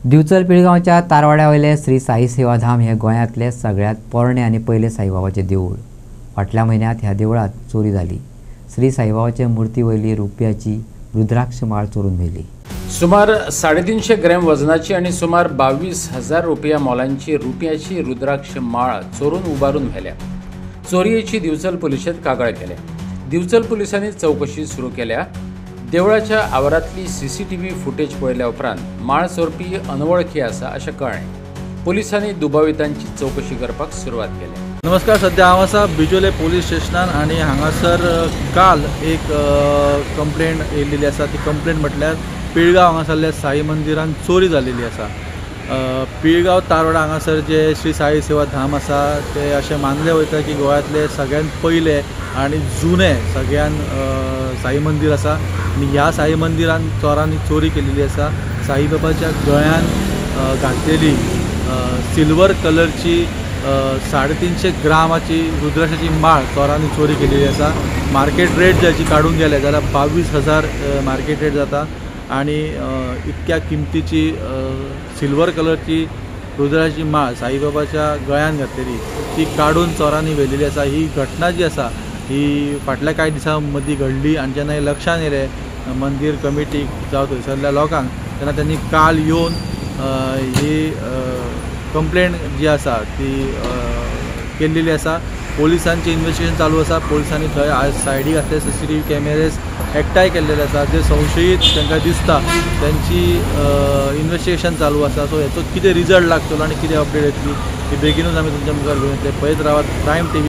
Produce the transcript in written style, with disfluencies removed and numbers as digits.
दिवचल पिळगांवच्या तारवाड्यावयले श्री साई सेवाधाम हे गोंयांतले सगळ्यात पोरणे आणि पयले साईबाबाचे देऊळ। फाटल्या म्हयन्यात ह्या देवळात चोरी जाली। श्री साईबाबाचे मूर्ती वयली रुपयाची रुद्राक्ष माळ चोरून व्हेली। सुमार 350 ग्रॅम वजनाची आणि सुमार 22,000 रुपया मोलांची रुपयाची रुद्राक्ष माळ चोरून उबारून व्हेल्या। चोरयेची दिवचल पुलिशेंत कागाळ केल्या। दिवचल पुलिसांनी चौकशी सुरू केल्या। देवळाच्या आवारातली सीसीटीव्ही फुटेज पळयल्या उपरांत माळ चोरपी अनवळखी आसा अशें कळ्ळें। पुलिसांनी दुबावितांची चौकशी करपाक सुरवात केली। नमस्कार, सध्या हांव आसा बिचोले पोलीस स्टेशनान आणि हांगासर काल एक कंप्लेंट येयल्ली आसा। ती कंप्लेंट म्हटल्यार पिळगांव हांगासरल्या साई मंदिरान चोरी जाल्ली आसा। पिळगांव तारवाडा हांगासर जे श्री साई सेवा धाम आसा ते अशें मानले वयता की गोंयांतले सगळ्यात पयले आणि जुने सगळ्यान साई मंदिर आसा। आणि ह्या साई मंदिरान चोरांनी चोरी केलेली आसा। साईबाबाच्या गळ्यान घातलेली सिल्वर कलरची 350 ग्रामाची रुद्राक्षाची माळ चोरांनी चोरी केलेली आसा। मार्केट रेट जाची काढून गेले जाल्यार 22,000 मार्केट रेट जाता। आणि इतक्या किमतीची सिल्वर कलरची रुद्राची माळ साईबाबाच्या गळ्यान घातलेली ती काढून चोरांनी व्हेलेली आसा। ही घटना जी आसा ही फाटल्या कांय दिसां मदीं घडली आणि जेन्ना हे लक्षात येयलें मंदिर कमिटीक जावं थंयसरल्या लोकांक तेन्ना त्यांनी काल येवन ही कंप्लेंट जी आसा ती केल्लेली आसा। पोलिसांचे इन्व्हेस्टिगेशन चालू आसा। पोलिसांनी थंय सायडीक आसले सीसीटीव्ही कॅमेरेज एकठांय केल्लेले आसा। जे संशयीत तांकां दिसता त्यांची इन्व्हेस्टिगेशन चालू आसा। सो हेचो कितें रिजल्ट लागतलो आनी कितें अपडेट येतली ती बेगीनूच आमी तुमच्या मुखार घेवन येतले। पळयत रावात प्रायम टीव्ही।